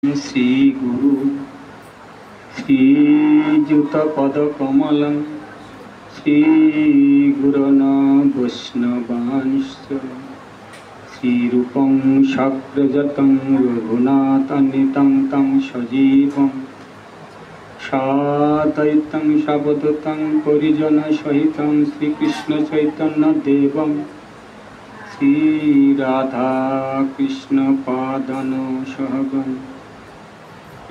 श्री गुरु श्रीयुत पदकमलं श्रीगुरुन् वैष्णवांश्च श्रीरूपं साग्रजातं रघुनाथान्वितं तं सजीवं साद्वैतं सावधूतं परिजनसहितं श्रीकृष्णचैतन्यदेवं श्रीराधाकृष्णपादान् सहगं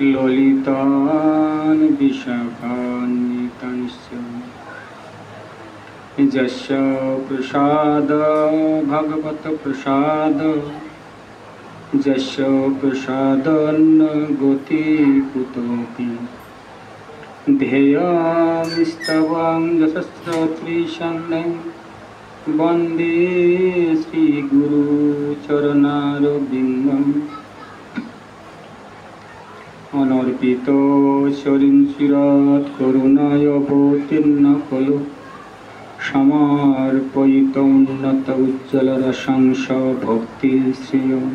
ललितान् विशाखान्वितांश्च यस्य प्रसाद भगवत प्रसाद यस्य प्रसादन्न गति कुतोऽपि ध्येयमिस्तवां यशस्रत्रिशन्नं वन्दे श्रीगुरुचरणारविन्दम् अनर्पितो शरीरचिरात् करुणाय अवतीर्ण खलु समर्पयितोन्नत उज्ज्वलरसं भक्तिश्रियम्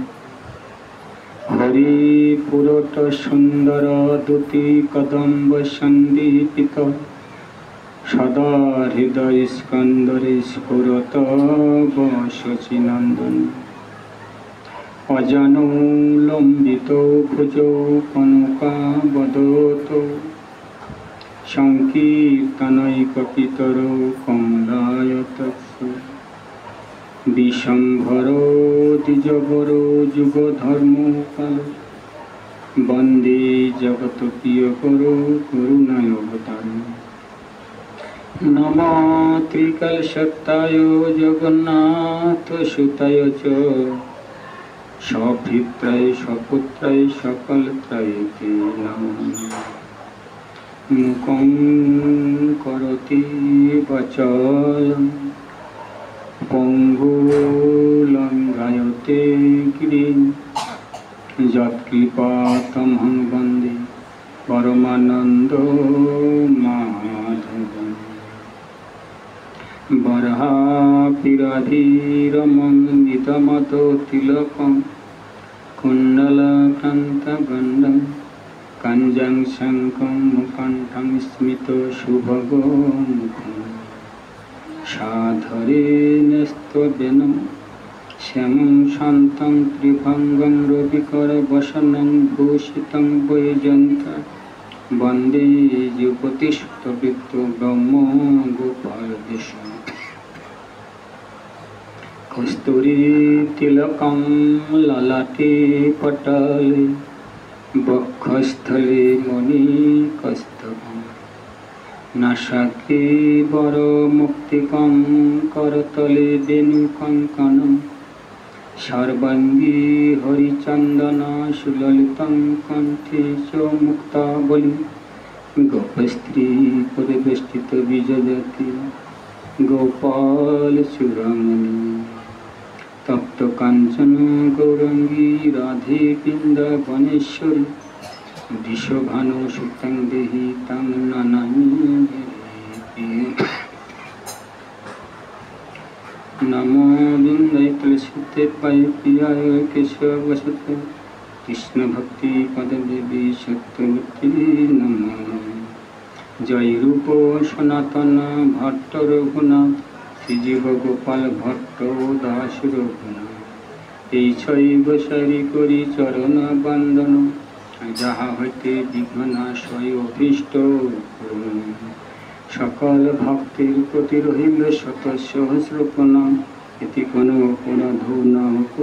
हरिपुरट सुन्दर दुति कदम्ब सन्दीपित सदा हृदय स्कन्दरे स्फुरत शचीनन्दन अजनौ लम्बितो भुजौ कनकावदतो संकीर्तनैकपितरो कमलायतत्सु विशम्भरो द्विजवरो युगधर्मोऽकालो वन्दे जगत्प्रियकरो करुणावतारो नमो त्रिकलशक्ताय जगन्नाथसुताय च सभित्राय सपुत्राय सकलत्राय ते नमः मुखं करोति वाचालं पङ्गुलङ्घयते गिरिं यत्कृपातमहं वन्दे परमानन्दमाधवम् वराहपिराभिरमण्डितमतो तिलकं कुण्डलकान्तगण्डं कञ्जं शङ्खं मुकण्ठं स्मितशुभगोमुखं साधरे न्यस्तवेनं श्यामं शान्तं त्रिभङ्गं रविकरवसनं भूषितं वैजयन्तं वन्दे युगतिष्ठवित्तो ब्रह्म गोपालदेशम् कस्तूरी तिलकं ललाटे पटले वक्षस्थले मणिकस्तबं नासाग्रे वरमुक्तिकं करतले वेणुकङ्कणं सर्वाङ्गी हरिचन्दन सुललितं कण्ठे च मुक्तावली गोपस्त्री परिवेष्टित विजयति गोपालचूड़ामणि तप्त कांचन गौरंगी राधे वृंदावनेश्वरी विश्वभानु सुतं देहि तं ननामि नमो बिंदाय तुलसीते पाय पियाय केशवसते कृष्ण भक्ति पददेवी सत्यमूर्ति नमः जय रूप सनातन भट्ट रघुनाथ श्रीजीव गोपाल भट्ट दास रघुनाथ এই শৈব সারি করি চরণ বন্দন যাহা হইতে বিঘ্ননাশয় অভীষ্ট সকল ভক্তের প্রতি রহিল শত সহস্র প্রণাম এতে কোনো অপরাধ না হোক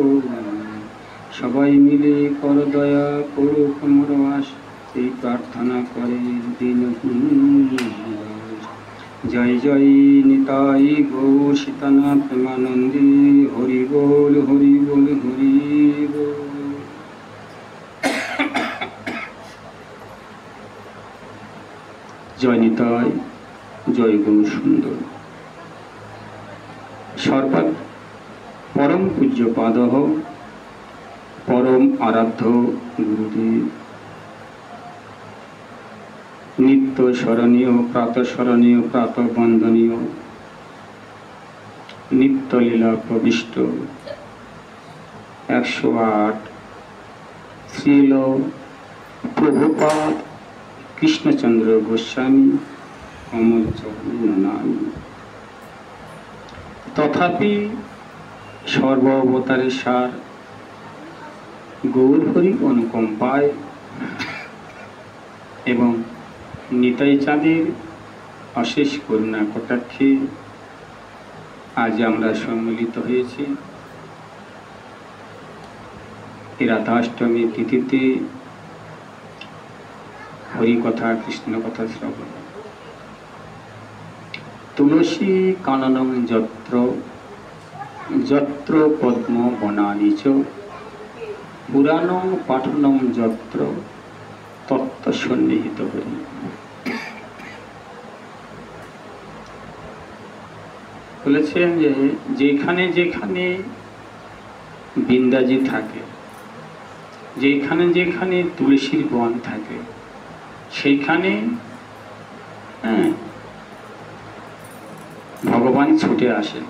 সবাই মিলে কর দয়া করো কোমর আস এই প্রার্থনা করে দিন জয় জয় নিতাই গৌর সীতানাথ প্রেমানন্দী হরি বল হরি বল হরি বল। জয় নিতাই জয় গৌর সুন্দর সর্বাৎ পরম পূজ্য পাদঃ পরম আরাধ্য গুরুদেব নিত্য স্মরণীয় প্রাত বন্দনীয় নিত্য লীলা প্রবিষ্ট 108 শ্রীল প্রভুপাদ, কৃষ্ণচন্দ্র গোস্বামী, অমল চরণে নমামি। তথাপি সর্ব অবতারের সার গৌর হরি অনুকম্পায় এবং নিতাই চাঁদের অশেষ করুণা কটাক্ষে আজ আমরা সম্মিলিত হয়েছি এই রাধাষ্টমী তিথিতে হরিকথা কৃষ্ণকথা শ্রবণ। তুলসী কাননং যত্র যত্র পদ্ম বনানি চ পুরাণং পাঠনং যত্র তত্ত্ব সন্নিহিত হরি। বলেছেন যে যেখানে যেখানে বৃন্দাজি থাকে, যেখানে যেখানে তুলসীর বন থাকে, সেইখানে ভগবান ছুটে আসে।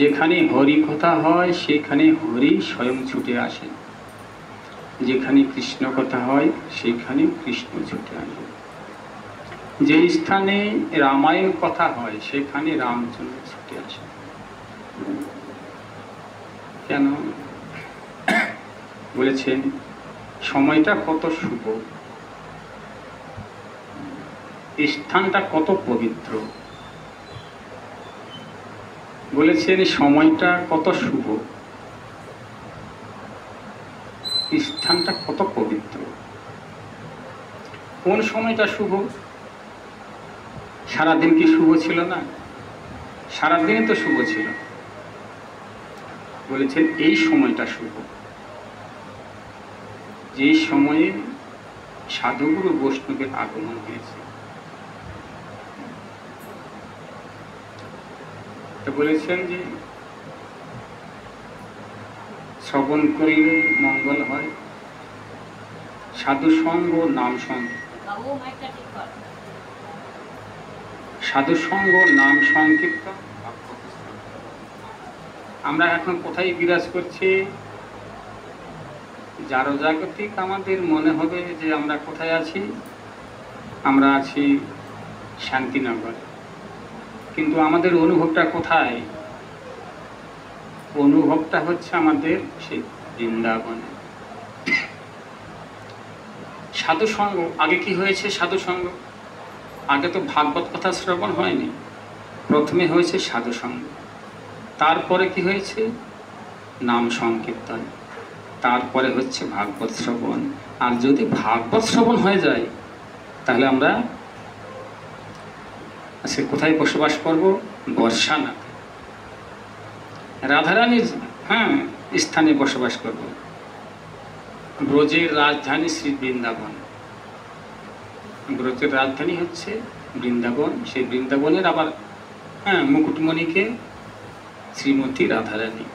যেখানে হরি কথা হয় সেখানে হরি স্বয়ং ছুটে আসে। যেখানে কৃষ্ণ কথা হয় সেখানে কৃষ্ণ ছুটে আসে। যে স্থানে রামায়ণ কথা হয় সেখানে রামচন্দ্র ছুটে আসে। কেন? বলেছেন সময়টা কত শুভ, স্থানটা কত পবিত্র। বলেছেন সময়টা কত শুভ, স্থানটা কত পবিত্র। কোন সময়টা শুভ? সারাদিন কি শুভ ছিল না? সারাদিনই তো শুভ ছিল। বলেছেন এই সময়টা শুভ, যে সময়ে সাধুগুরু বৈষ্ণবের আগমন হয়েছে। তো বলেছেন যে শ্রবণ করলে মঙ্গল হয়, সাধু সঙ্গ নাম সঙ্গ, সাধু সঙ্গ নাম সংকীর্তন। আমরা এখন কোথায় বিরাজ করছি? যারো জাগতিক আমাদের মনে হবে যে আমরা কোথায় আছি? আমরা আছি শান্তিনগর, কিন্তু আমাদের অনুভবটা কোথায়? অনুভবটা হচ্ছে আমাদের সেই বৃন্দাবনে। সাধু সঙ্গ আগে কি হয়েছে? সাধু সঙ্গ আগে তো ভাগবত কথা শ্রবণ হয়নি, প্রথমে হয়েছে সাধু সঙ্গ, তারপরে কি হয়েছে? নাম সংকীর্তন, তারপরে হচ্ছে ভাগবত শ্রবণ। আর যদি ভাগবত শ্রবণ হয়ে যায় তাহলে আমরা আজকে কোথায় বসবাস করব? বর্ষানাথ, রাধারানীর স্থানে বসবাস করব। ব্রজের রাজধানী শ্রী বৃন্দাবন, ব্রজের রাজধানী হচ্ছে বৃন্দাবন। সেই বৃন্দাবনের আবার মুকুটমণিকে শ্রীমতী রাধারানী।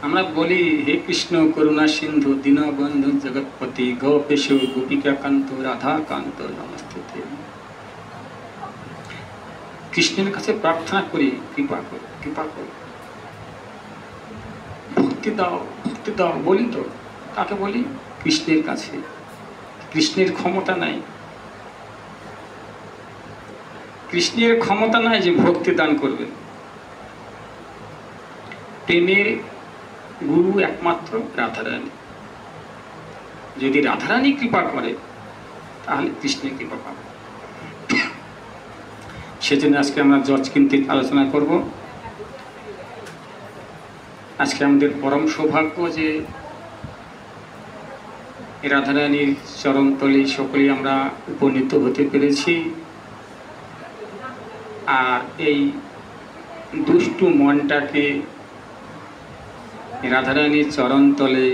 আমরা বলি হে কৃষ্ণ করুণা সিন্ধু দীনবন্ধু জগৎপতি গোপেশ গোপিকা কান্ত রাধা কান্ত নমস্তে। কৃষ্ণের কাছে প্রার্থনা করি কৃপা করো, কৃপা করো, ভক্তি দাও, ভক্তি দাও। বলি তো কাকে বলি? কৃষ্ণের কাছে। কৃষ্ণের ক্ষমতা নাই, কৃষ্ণের ক্ষমতা নাই যে ভক্তি দান করবেন। প্রেমের গুরু একমাত্র রাধারানী। যদি রাধারানী কৃপা করে তাহলে কৃষ্ণের কৃপা পাবে। সেজন্য আজকে আমরা যজ কেন্দ্রিক আলোচনা করব। আজকে আমাদের পরম সৌভাগ্য যে রাধারানীর চরণতলে সকলেই আমরা উপনীত হতে পেরেছি। আর এই দুষ্টু মনটাকে রাধারানীর চরণতলে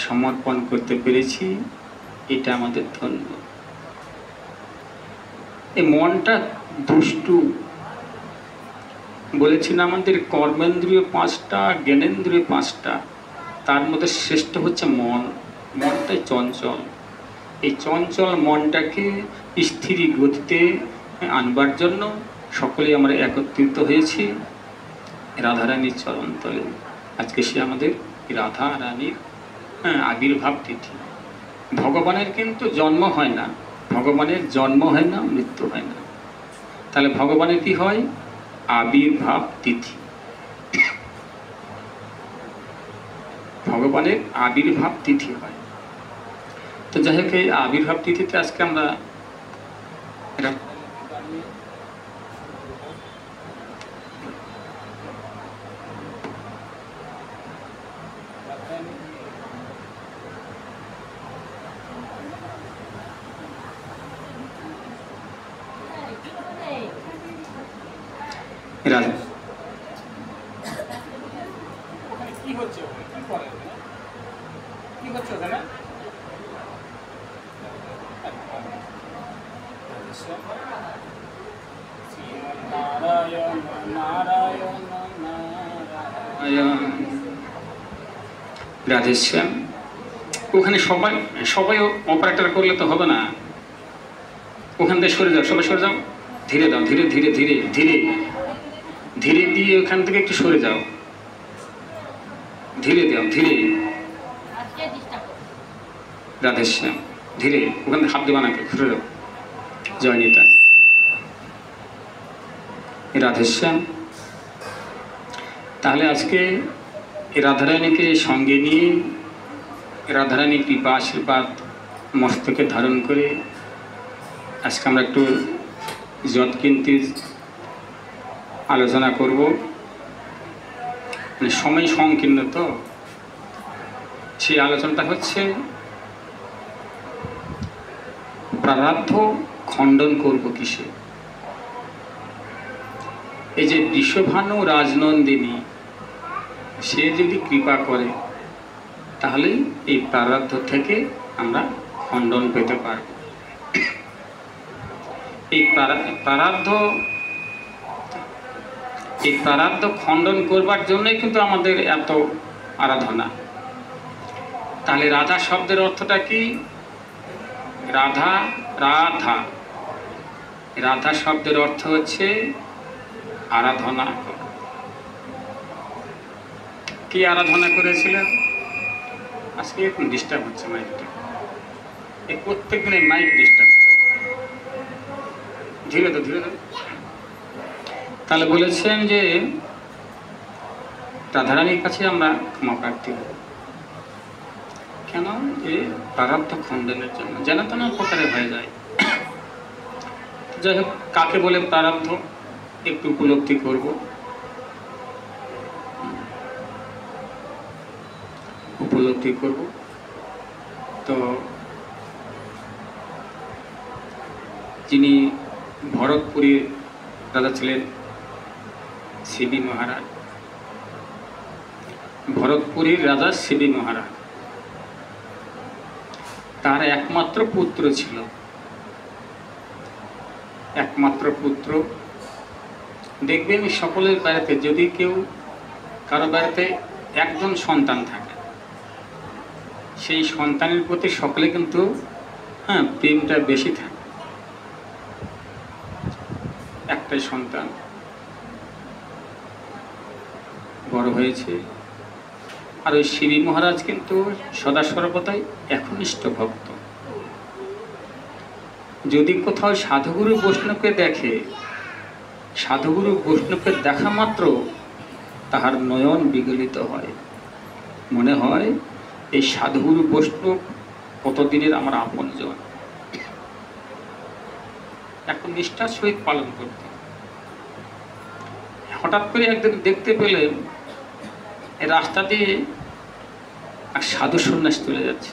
সমর্পণ করতে পেরেছি, এটা আমাদের ধন্য। এই মনটা দুষ্টু বলেছেন, আমাদের কর্মেন্দ্রিয় 5টা, জ্ঞানেন্দ্রিয় 5টা, তার মধ্যে শ্রেষ্ঠ হচ্ছে মন। মনটাই চঞ্চল। এই চঞ্চল মনটাকে স্থির গতিতে আনবার জন্য সকলেই আমরা একত্রিত হয়েছি রাধারানীর চরণতলে। আজকে সে আমাদের রাধা রানীর হ্যাঁ, আবির্ভাব তিথি। ভগবানের কিন্তু জন্ম হয় না, ভগবানের জন্ম হয় না, মৃত্যু হয় না। তাহলে ভগবানের কি হয়? আবির্ভাব তিথি। ভগবানের আবির্ভাব তিথি হয়। তো যাই হোক, এই আবির্ভাব তিথিতে আজকে আমরা কি হচ্ছে, কি করে, কি হচ্ছে ওখানে? নারায়ণ নারায়ণ নারায়ণ। রাধেশ্যাম। ওখানে সবাই সবাই অপারেটর করলে তো হবে না, ওখান থেকে সরে যাও, সবাই সরে যাও, ধীরে দাও, ধীরে ধীরে ধীরে ধীরে ধীরে দিয়ে ওখান থেকে একটু সরে যাও, ধীরে দাও, ধীরে। রাধেশ্যাম, ধীরে, ওখান থেকে হাত দেবা না, সরে যাও। জয় নিতাই। রাধেশ্যাম। তাহলে আজকে রাধারানীকে সঙ্গে নিয়ে, রাধারানী কৃপা আশীর্বাদ মস্তকে ধারণ করে আজকে আমরা একটু যৎকিঞ্চিৎ আলোচনা করব। মানে সময় সংকীর্ণ, তো সেই আলোচনাটা হচ্ছে প্রারাব্ধ খণ্ডন করব কিসে। এই যে বৃষভানু রাজনন্দিনী, সে যদি কৃপা করে তাহলে এই প্রারাব্ধ থেকে আমরা খণ্ডন পেতে পারব। এই প্রারাব্ধ খণ্ডন করবার জন্যই কিন্তু আমাদের এত আরাধনা। তাহলে রাধা শব্দের অর্থটা কি? রাধা, রাধা, রাধা শব্দের অর্থ হচ্ছে আরাধনা। কি আরাধনা করেছিলেন? আজকে এখন ডিস্টার্ব হচ্ছে মাইকটা, এই প্রত্যেক দিনে মাইক ডিস্টার্ব। ধীরে তো, ধীরে তো। তাহলে বলেছেন যে রাধারানীর কাছে আমরা ক্ষমা প্রার্থী হব। কেন? যে প্রারব্ধ খণ্ডনের জন্য, যেন তেন প্রকারে হয়ে যায়। যাই হোক, কাকে বলে প্রারব্ধ একটু উপলব্ধি করব। উপলব্ধি করব। তো যিনি ভরতপুরীর রাজা ছিলেন শিবি মহারাজ, ভরতপুরীর রাজা শিবি মহারাজ, তার একমাত্র পুত্র ছিল, একমাত্র পুত্র। দেখবেন সকলের বাড়িতে যদি কেউ কারো বাড়িতে একজন সন্তান থাকে, সেই সন্তানের প্রতি সকলে কিন্তু প্রেমটা বেশি থাকে। একটাই সন্তান বড় হয়েছে, আর ওই শিবি মহারাজ কিন্তু সদা সর্বদাই একনিষ্ঠ ভক্ত। যদি কোথাও সাধুগুরু বৈষ্ণবকে দেখে, সাধুগুরু বৈষ্ণবকে দেখা মাত্র তাহার নয়ন বিগলিত হয়, মনে হয় এই সাধুগুরু বৈষ্ণব কতদিনের আমার আপনজন। এখন নিষ্ঠার সহিত পালন করতে। হঠাৎ করে একদিন দেখতে পেলেন রাস্তা দিয়ে এক সাধু সন্ন্যাস চলে যাচ্ছে।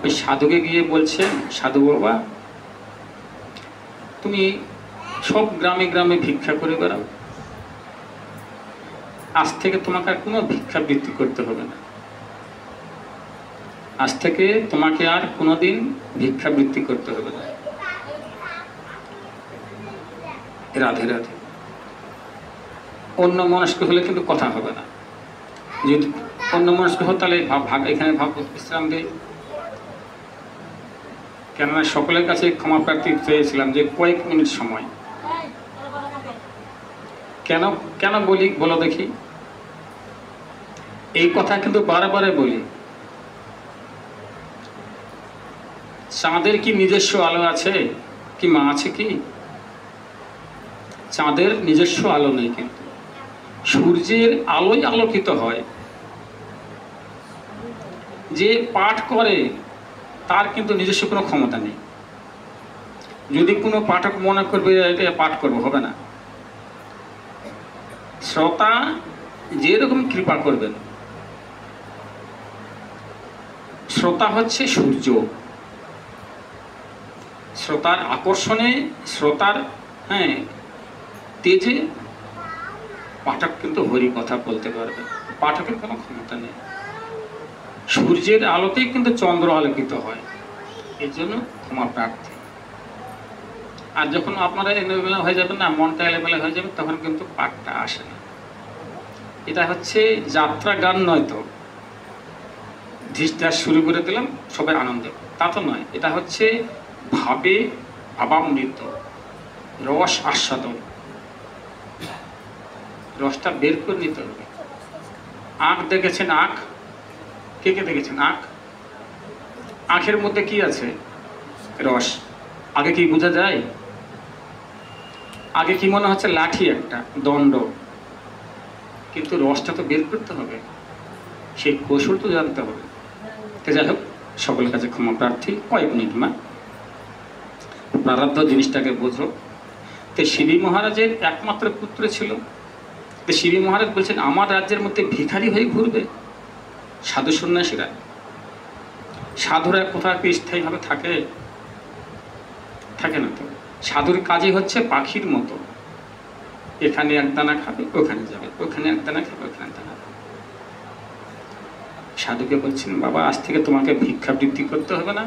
ওই সাধুকে গিয়ে বলছেন, সাধু বাবা, তুমি সব গ্রামে গ্রামে ভিক্ষা করে বেড়াও, আজ থেকে তোমাকে আর কোনো ভিক্ষাবৃত্তি করতে হবে না, আজ থেকে তোমাকে আর কোনোদিন ভিক্ষাবৃত্তি করতে হবে না। রাধে রাধে। অন্য মনস্ক হলে কিন্তু কথা হবে না। যদি অন্য মনস্ক হতো তাহলে এখানে ভাব বিশ্রাম দেয়। কেননা সকলের কাছে ক্ষমা প্রার্থী চেয়েছিলাম যে কয়েক মিনিট সময়। কেন কেন বলি বলো দেখি? এই কথা কিন্তু বারে বলি। চাঁদের কি নিজস্ব আলো আছে? কি মা আছে কি? চাঁদের নিজস্ব আলো নেই, কিন্তু সূর্যের আলোয় আলোকিত হয়। যে পাঠ করে তার কিন্তু নিজস্ব কোনো ক্ষমতা নেই। যদি কোনো পাঠক মনে করবে এটা পাঠ করবো, হবে না। শ্রোতা যেরকম কৃপা করবেন, শ্রোতা হচ্ছে সূর্য। শ্রোতার আকর্ষণে, শ্রোতার তেজে পাঠক কিন্তু হরি কথা বলতে পারবে। পাঠকের কোনো ক্ষমতা নেই। সূর্যের আলোতেই কিন্তু চন্দ্র আলোকিত হয়। এই জন্য ক্ষমা প্রার্থী। আর যখন আপনারা এলোমেলো হয়ে যাবেন না, মনটা এলোমেলো হয়ে যাবে, তখন কিন্তু পাঠটা আসে না। এটা হচ্ছে যাত্রা গান নয় তো ধিষ্টাস শুরু করে দিলাম সবাই আনন্দ, তা তো নয়। এটা হচ্ছে ভাবামৃত রস আস্বাদন। রসটা বের করে নিতে হবে। আখ দেখেছেন? আখ কে কে দেখেছেন? আখের মধ্যে কি আছে? রস। আগে কি বোঝা যায়? আগে কি মনে হচ্ছে লাঠি একটা, দণ্ড, কিন্তু রসটা তো বের করতে হবে, সেই কৌশল তো জানতে হবে। তো যাই হোক, সকলের কাছে ক্ষমা প্রার্থী। কয়েক মিনিট মা, প্রারব্ধ জিনিসটাকে বোঝো। তো শিবী মহারাজের একমাত্র পুত্র ছিল। তো শিবী মহারাজ বলছেন, আমার রাজ্যের মধ্যে ভিখারি হয়ে ঘুরবে সাধু সন্ন্যাসীরা? সাধুরা কোথাও কি স্থায়ীভাবে থাকে? থাকে না তো। সাধুর কাজই হচ্ছে পাখির মতো, এখানে এক দানা খাবে, ওখানে যাবে, ওখানে এক দানা খাবে, ওখানে দানা খাবে। সাধুকে বলছেন, বাবা আজ থেকে তোমাকে ভিক্ষাবৃত্তি করতে হবে না,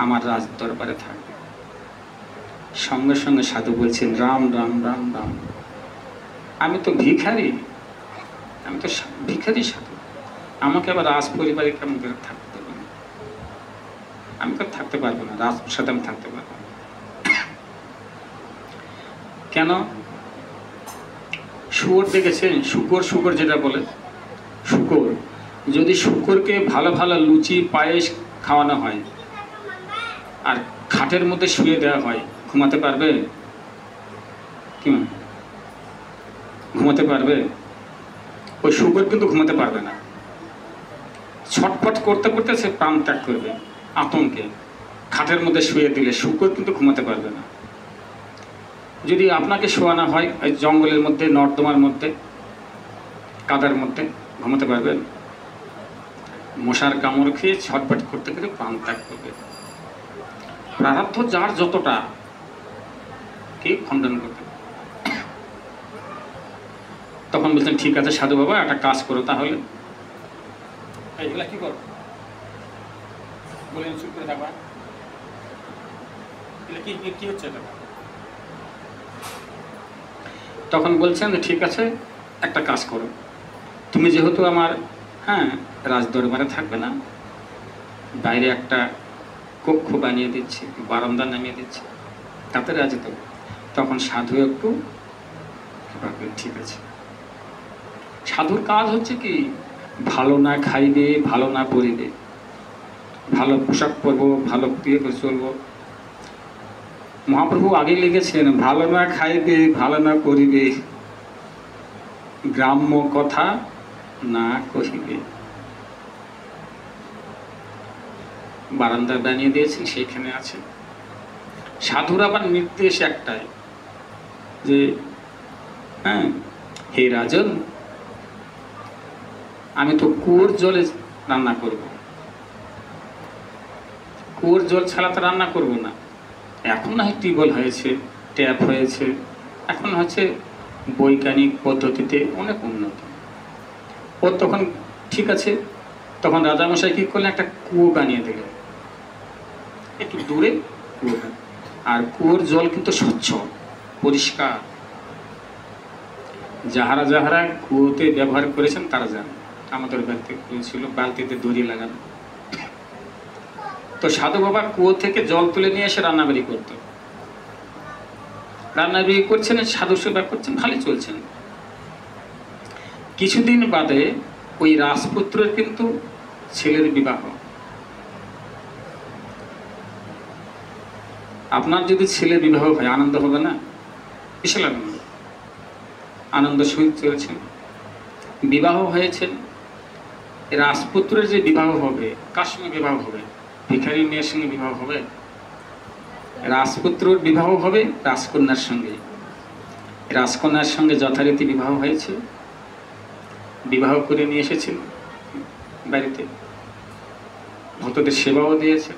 আমার রাজ দরবারে থাকবে। সঙ্গে সঙ্গে সাধু বলছেন, রাম রাম রাম রাম, আমি তো ভিখারি, আমি তো ভিখারি সাধু, আমাকে আবার রাজ পরিবারে কেমন করে থাকতে দেবে না? আমি তো থাকতে পারবো না, রাজপ্রসাদে আমি থাকতে পারবো না। কেন? শুয়োর দেখেছেন? শুকর যেটা বলে, শুকর, যদি শুকরকে ভালো ভালো লুচি পায়েস খাওয়ানো হয় আর খাটের মধ্যে শুয়ে দেওয়া হয়, ঘুমাতে পারবে? কি মানে ঘুমাতে পারবে? ওই শুকর কিন্তু ঘুমাতে পারবে না। ছটফট করতে করতে সে প্রাণ ত্যাগ করবে আতঙ্কে। খাটের মধ্যে শুয়ে দিলে শুকর কিন্তু ঘুমাতে পারবে না। যদি আপনাকে শোয়ানো হয় ওই জঙ্গলের মধ্যে, নর্দমার মধ্যে, কাদার মধ্যে, ঘুমাতে পারবেন? মশার কামড় খেয়ে ছটফট করতে করতে প্রাণ ত্যাগ করবে। প্রারব্ধ যার যতটা, কে খণ্ডন করতে। তখন বলছেন, ঠিক আছে সাধু বাবা, একটা কাজ করো তাহলে। এগুলা কি করো বলেন, চুপ করে থাকবা। কি হচ্ছে এটা? তখন বলছেন, ঠিক আছে একটা কাজ করো, তুমি যেহেতু আমার রাজ দরবারে থাকবে না, বাইরে একটা কক্ষ বানিয়ে দিচ্ছি, বারান্দা নামিয়ে দিচ্ছি, তাতে রাজি তো। তখন সাধু একটু ঠিক আছে। সাধুর কাজ হচ্ছে কি, ভালো না খাইবে, ভালো না পরিবে, ভালো পোশাক পরবো, ভালো দিয়ে চলবো। মহাপ্রভু আগে লিখেছেন, ভালো না খাইবে, ভালো না করিবে, গ্রাম্য কথা না কহিবে। বারান্দা বানিয়ে দিয়েছেন, সেইখানে আছে। সাধুর আবার নির্দেশ একটাই, যে হে রাজন, আমি তো কুয়োর জলে রান্না করব, কুয়োর জল ছাড়া তো রান্না করব না। এখন না হয় টিউবওয়েল হয়েছে, ট্যাপ হয়েছে, এখন হচ্ছে বৈজ্ঞানিক পদ্ধতিতে অনেক উন্নত। ও তখন ঠিক আছে, তখন রাজামশাই কী করলেন, একটা কুয়ো বানিয়ে দিলেন একটু দূরে কুয়োটা। আর কুয়োর জল কিন্তু স্বচ্ছ, পরিষ্কার। যাহারা যাহারা কুয়োতে ব্যবহার করেছেন তারা জানেন। আমাদের বাড়িতে কুয়ো ছিল, বালতিতে দড়ি লাগানো। তো সাধু বাবা কুয়ো থেকে জল তুলে নিয়ে এসে রান্নাবাড়ি করতো। রান্নাবাড়ি করছেন, সাধু সেবা করছেন, ভালোই চলছেন। কিছুদিন বাদে ওই রাজপুত্রের কিন্তু ছেলের বিবাহ। আপনার যদি ছেলে বিবাহ হয় আনন্দ হবে না? বিশাল আনন্দ, আনন্দ সহিত চলেছেন, বিবাহ হয়েছে। রাজপুত্রের যে বিবাহ হবে, কার সঙ্গে বিবাহ হবে? ভিখারি মেয়ের সঙ্গে বিবাহ হবে? রাজপুত্রের বিবাহ হবে রাজকন্যার সঙ্গে। রাজকন্যার সঙ্গে যথারীতি বিবাহ হয়েছে, বিবাহ করে নিয়ে এসেছেন বাড়িতে, ভক্তদের সেবাও দিয়েছে।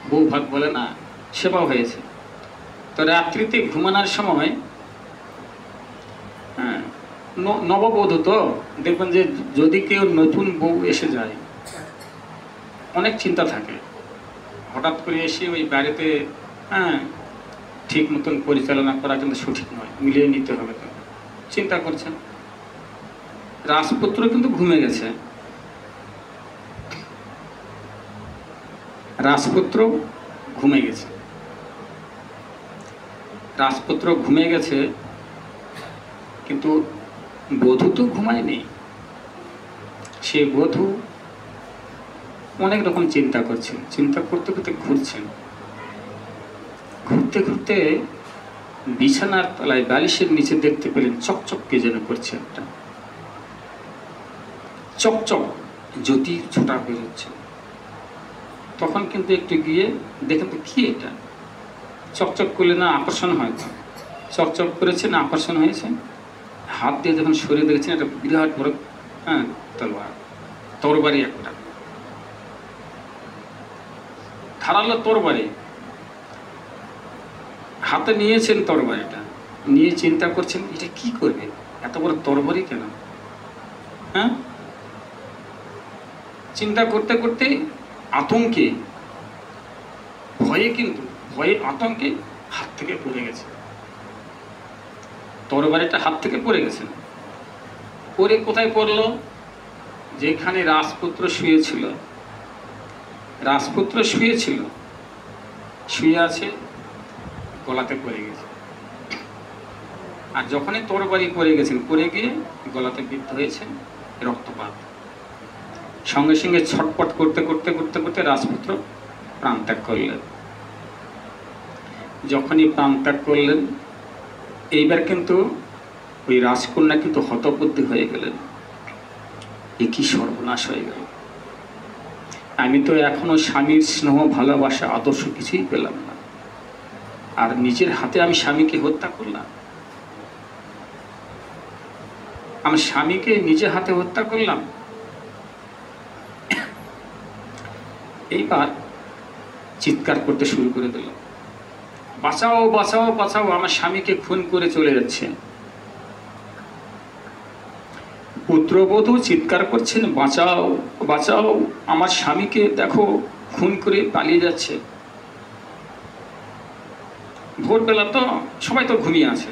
বউ ভাত বলে না, সেবাও হয়েছে। তো রাত্রিতে ঘুমানোর সময় নববধূ তো দেখবেন যে যদি কেউ নতুন বউ এসে যায় অনেক চিন্তা থাকে, হঠাৎ করে এসে ওই বাড়িতে ঠিক মতন পরিচালনা করা কিন্তু সঠিক নয়, মিলিয়ে নিতে হবে। তো চিন্তা করছেন। রাজপুত্র কিন্তু ঘুমে গেছে, রাজপুত্র ঘুমে গেছে, রাজপুত্র ঘুমে গেছে, কিন্তু বধূ তো ঘুমায়নি। সে বধূ অনেক রকম চিন্তা করছেন, চিন্তা করতে করতে ঘুরছেন, ঘুরতে ঘুরতে বিছানার তলায় বালিশের নিচে দেখতে পেলেন চকচক কে যেন করছে, একটা চকচক জ্যোতি ছোটা হয়ে যাচ্ছে। তখন কিন্তু একটু গিয়ে দেখেন তো কি এটা, চকচক করলে না আকর্ষণ হয়? তো চকচক করেছে না আকর্ষণ হয়েছে? হাত দিয়ে যখন সরিয়ে দেখছেন একটা বিরাট বড় তলোয়ার, তরবারি, একটা ধারালো তরবারি হাতে নিয়েছেন। তরবারিটা নিয়ে চিন্তা করছেন এটা কি করবে, এত বড় তরবারি কেন? চিন্তা করতে করতে আতঙ্কে, ভয়ে, কিন্তু ভয়ে আতঙ্কে হাত থেকে পড়ে গেছে, তরবারিটা হাত থেকে পড়ে গেছে। পরে কোথায় পড়লো? যেখানে রাজপুত্র শুয়েছিল, রাজপুত্র শুয়েছিল, শুয়ে আছে, গলাতে পড়ে গেছে। আর যখনই তরবারি পড়ে গেছেন, পড়ে গিয়ে গলাতে বিদ্ধ হয়েছে, রক্তপাত। সঙ্গে সঙ্গে ছটপট করতে করতে করতে করতে রাজপুত্র প্রাণ ত্যাগ করলেন। যখনই প্রাণ ত্যাগ করলেন, এইবার কিন্তু ওই রাজকন্যা কিন্তু হতবুদ্ধি হয়ে গেলেন, এ কি সর্বনাশ হয়ে গেল, আমি তো এখনো স্বামীর স্নেহ, ভালোবাসা, আদর্শ কিছুই পেলাম না, আর নিজের হাতে আমি স্বামীকে হত্যা করলাম, আমি স্বামীকে নিজের হাতে হত্যা করলাম। এইবার চিৎকার করতে শুরু করে দিল, বাঁচাও বাঁচাও বাঁচাও, আমার স্বামীকে খুন করে চলে যাচ্ছে। পুত্রবধূ চিৎকার করছেন, বাঁচাও বাঁচাও, আমার স্বামীকে দেখো খুন করে পালিয়ে যাচ্ছে। ভোরবেলা তো সবাই তো ঘুমিয়ে আছে।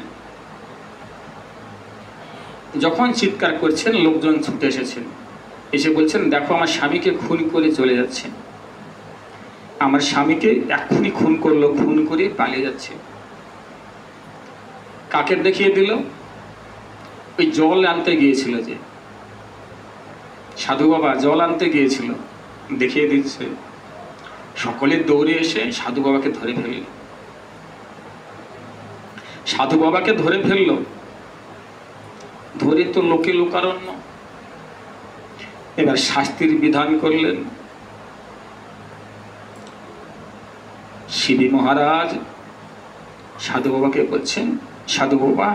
যখন চিৎকার করছেন লোকজন ছুটে এসেছেন, এসে বলছেন দেখো আমার স্বামীকে খুন করে চলে যাচ্ছে, আমার স্বামীকে এক্ষুনি খুন করলো, খুন করে পালিয়ে যাচ্ছে। কাকে দেখিয়ে দিল? ওই জল আনতে গিয়েছিল, যে সাধু বাবা জল আনতে গিয়েছিল, দেখিয়ে দিচ্ছে। সকলে দৌড়ে এসে সাধু বাবাকে ধরে ফেলল, সাধু বাবাকে ধরে ফেলল, ধরে তো লোকে লোকারণ্য। এবার শাস্তির বিধান করলেন। শিবী মহারাজ সাধু বাবাকে বলছেন, সাধু বাবা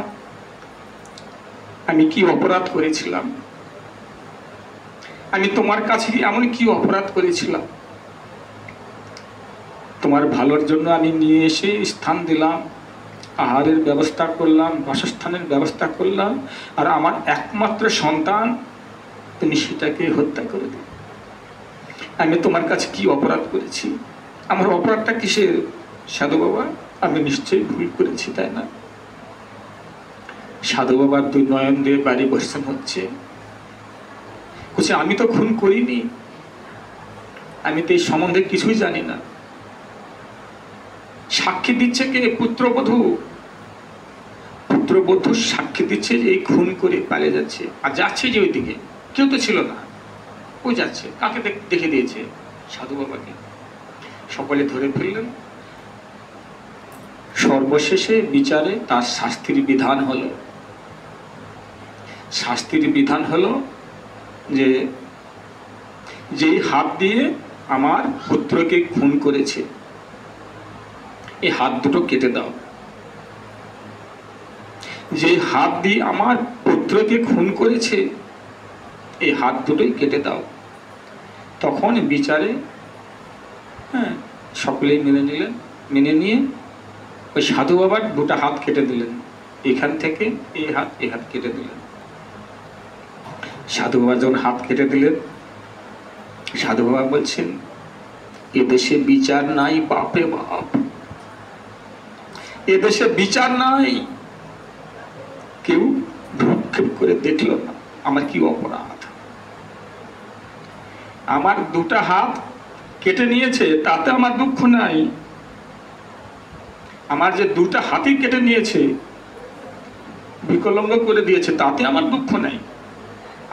আমি কি অপরাধ করেছিলাম, আমি তোমার কাছে এমন কি অপরাধ করেছিলাম, তোমার ভালোর জন্য আমি নিয়ে এসে স্থান দিলাম, আহারের ব্যবস্থা করলাম, বাসস্থানের ব্যবস্থা করলাম, আর আমার একমাত্র সন্তান তুমি সেটাকে হত্যা করে দিলে। আমি তোমার কাছে কি অপরাধ করেছি, আমার অপরাধটা কিসের? সাধু বাবা আমি নিশ্চয়ই ভুল করেছি, তাই না? সাধু বাবার দুই নয়ন দিয়ে বাড়ি বসছেন হচ্ছে, বলছে আমি তো খুন করিনি, আমি তো এই সম্বন্ধে কিছুই জানি না। সাক্ষী দিচ্ছে কে? পুত্রবধূ। পুত্রবধূ সাক্ষী দিচ্ছে যে এই খুন করে পালিয়ে যাচ্ছে, আর যাচ্ছে যে ওইদিকে, কেউ তো ছিল না, ও যাচ্ছে, কাকে দেখে দিয়েছে? সাধু বাবাকে। সকলে ধরে ফেললেন। সর্বশেষে বিচারে তার শাস্তির বিধান হলো, যে যেই হাত দিয়ে আমার পুত্রকে খুন করেছে এই হাত দুটো কেটে দাও। যে হাত দিয়ে আমার পুত্রকে খুন করেছে এই হাত দুটোই কেটে দাও। তখন বিচারে সকলেই মেনে নিলেন। মেনে নিয়ে ওই সাধু বাবার দুটো হাত কেটে দিলেন, এখান থেকে এই হাত কেটে দিলেন। সাধু বাবা যখন হাত কেটে দিলেন, সাধু বাবা বলছেন, এদেশে বিচার নাই বাপে বাপ, এদেশে বিচার নাই। কেউ ভ্রুক্ষেপ করে দেখল না আমার কি অপরাধ। আমার দুটো হাত কেটে নিয়েছে তাতে আমার দুঃখ নাই, আমার যে দুটো হাতই কেটে নিয়েছে, বিকলাঙ্গ করে দিয়েছে, তাতে আমার দুঃখ নাই।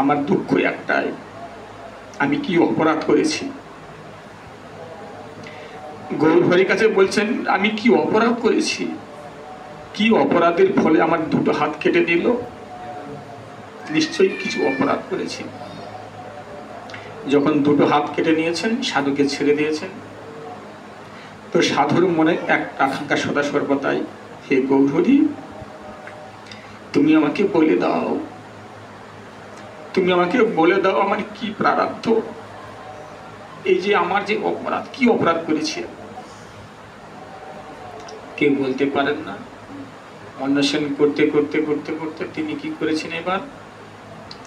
আমার দুঃখ একটাই, আমি কি অপরাধ করেছি। গৌর হরির কাছে বলছেন, আমি কি অপরাধ করেছি, কি অপরাধের ফলে আমার দুটো হাত কেটে দিল? নিশ্চয়ই কিছু অপরাধ করেছি। যখন দুটো হাত কেটে নিয়েছেন, সাধুকে ছেড়ে দিয়েছেন, তো সাধুর মনে এক আকাঙ্ক্ষা সদা সর্বদাই, হে গৌরহরি, তুমি আমাকে বলে দাও, তুমি আমাকে বলে দাও আমার কি প্রারব্ধ, এই যে আমার যে অপরাধ, কি অপরাধ করেছি। কেউ বলতে পারেন না। অন্বেষণ করতে করতে করতে করতে তিনি কি করেছেন, এবার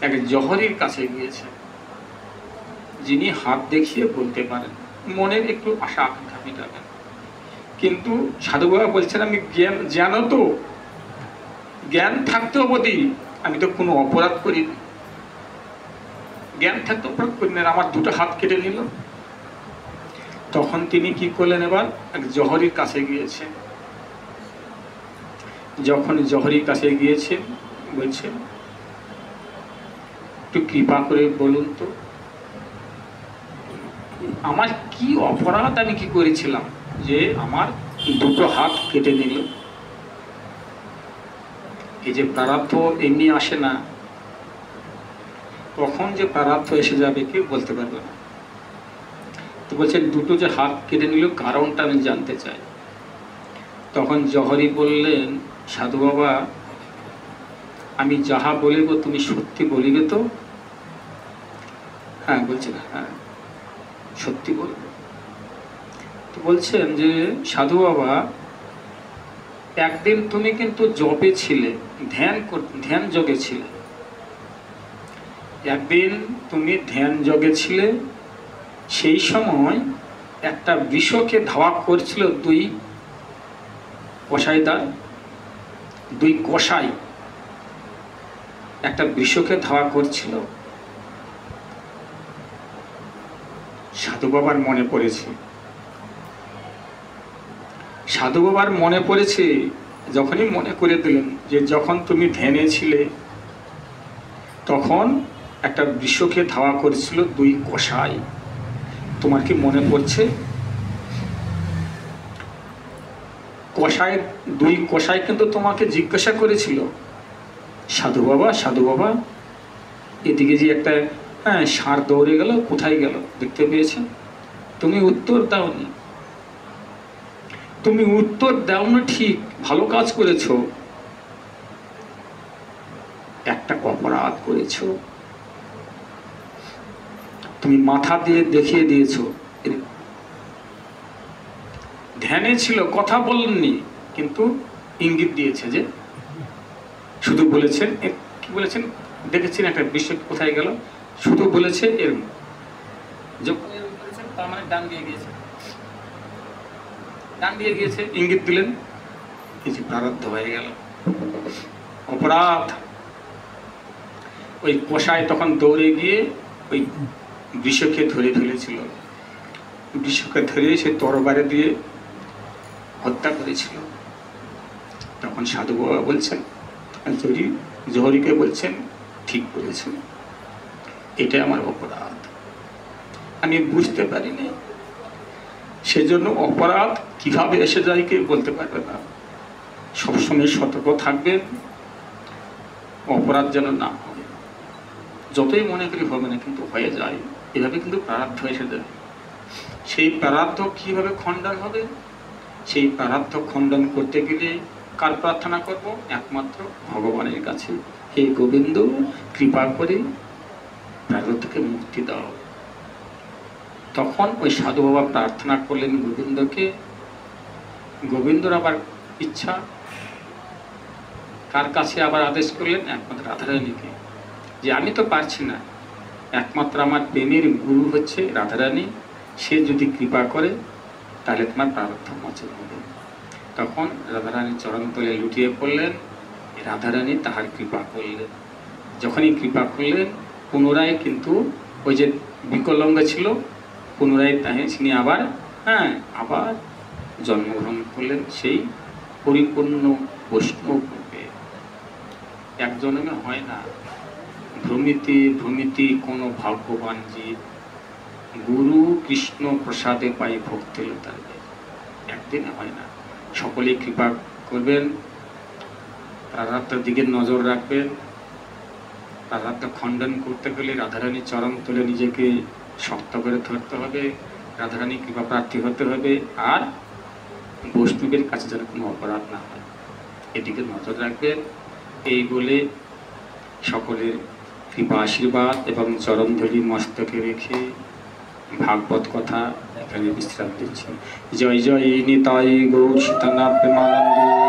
এক জহরির কাছে গিয়েছেন, যিনি হাত দেখিয়ে বলতে পারেন, মনের একটু আশা আকাঙ্ক্ষা মেটাবেন। কিন্তু সাধু বাবা বলছেন, আমি জ্ঞান তো জ্ঞান থাকতে অবধি আমি তো কোনো অপরাধ করিনি, জ্ঞান থাকতে অপরাধ করিনি, আমার দুটো হাত কেটে নিল। তখন তিনি কি করলেন, এবার এক জহরির কাছে গিয়েছেন। যখন জহরির কাছে গিয়েছেন, বলছেন, একটু কৃপা করে বলুন তো আমার কি অপরাধ আমি কি করেছিলাম যে আমার দুটো হাত কেটে নিল। এই যে প্রারব্ধ এমনি আসে না, কখন যে প্রারব্ধ এসে যাবে কেউ বলতে পারবে না। তো বলছেন, দুটো যে হাত কেটে নিল কারণটা আমি জানতে চাই। তখন জহরি বললেন, সাধু বাবা, আমি যাহা বলিব তুমি সত্যি বলিবে তো? হ্যাঁ, বলছেন, হ্যাঁ সত্যি বলব। তো বলছেন যে, সাধু বাবা, একদিন তুমি কিন্তু জপে ছিলে, ধ্যান যোগে ছিলে, একদিন তুমি ধ্যান যোগে ছিলে। সেই সময় একটা বৃষকে ধাওয়া করছিল দুই কসাই একটা বৃষকে ধাওয়া করছিল। সাধু বাবার মনে পড়েছে, সাধু বাবার মনে পড়েছে, যখনই মনে করে দিলেন যে যখন তুমি ধ্যানে ছিলে তখন একটা বৃষকে ধাওয়া করেছিল দুই কসাই, তোমার কি মনে পড়ছে? দুই কসাই কিন্তু তোমাকে জিজ্ঞাসা করেছিল, সাধু বাবা এদিকে যে একটা ষাঁড় দৌড়ে গেল, কোথায় গেল, দেখতে পেয়েছে? তুমি উত্তর দাওনি, তুমি উত্তর দাও না, ঠিক ভালো কাজ করেছো, একটা অপরাধ করেছো, তুমি মাথা দিয়ে দেখিয়ে দিয়েছো। ধ্যানে ছিল, কথা বলেননি, কিন্তু ইঙ্গিত দিয়েছে, যে শুধু বলেছেন, কি বলেছেন দেখেছেন, একটা বিশ্ব কোথায় গেল, শুধু বলেছে এর যখন বলেছেন তার মানে ডান দিয়ে গিয়েছে, ইঙ্গিত দিলেন, কিছু প্রারব্ধ হয়ে গেল, অপরাধ। ওই কসাই তখন দৌড়ে গিয়ে ওই বৃষকে ধরে ফেলেছিল, বৃষকে ধরে সে তরবারে দিয়ে হত্যা করেছিল। তখন সাধু বাবা বলছেন, জহরিকে বলছেন ঠিক করেছেন, এটা আমার অপরাধ, আমি বুঝতে পারিনি, সেজন্য অপরাধ কিভাবে এসে যায় কেউ বলতে পারবে না। সবসময় সতর্ক থাকবেন, অপরাধ যেন না হয়। যতই মনে করি হবে না, কিন্তু হয়ে যায়, এভাবে কিন্তু প্রারব্ধ এসে যায়। সেই প্রারব্ধ কিভাবে খণ্ডন হবে? সেই প্রারব্ধ খণ্ডন করতে গেলে কার প্রার্থনা করব? একমাত্র ভগবানের কাছে। হে গোবিন্দ, কৃপা করে প্রারব্ধকে মুক্তি দাও। তখন ওই সাধু বাবা প্রার্থনা করলেন গোবিন্দকে। গোবিন্দর আবার ইচ্ছা, কার কাছে আবার আদেশ করলেন? একমাত্র রাধারানীকে, যে আমি তো পারছি না, একমাত্র আমার প্রেমের গুরু হচ্ছে রাধারানী, সে যদি কৃপা করে তাহলে তোমার প্রারব্ধ মোচন হবে। তখন রাধারানীর চরণতলে লুটিয়ে পড়লেন, রাধারানী তাহার কৃপা করলেন। যখনই কৃপা করলেন, পুনরায় কিন্তু ওই যে বিকলাঙ্গ ছিল, পুনরায় তিনি আবার আবার জন্মগ্রহণ করলেন সেই পরিপূর্ণ বৈষ্ণব রূপে। এক জন্মে হয় না, ভ্রমিতি কোনো ভাগ্যবান জীব গুরু কৃষ্ণ প্রসাদে পাই ভক্তি লতার, একদিনে হয় না। সকলেই কৃপা করবেন, প্রারব্ধের দিকে নজর রাখবেন। প্রারব্ধ খণ্ডন করতে গেলে রাধারানীর চরণ তুলে নিজেকে শক্ত করে ধরতে হবে, রাধারানী কৃপা প্রার্থী হতে হবে, আর বৈষ্ণবের কাছে যেন কোনো অপরাধ না হয়, এদিকে নজর রাখবেন। এই বলে সকলের কৃপা আশীর্বাদ এবং চরণধরি মস্তকে রেখে ভাগবত কথা এখানে বিশ্রাম দিচ্ছি। জয় জয় নিতাই গৌর সীতানাথ প্রেমানন্দে।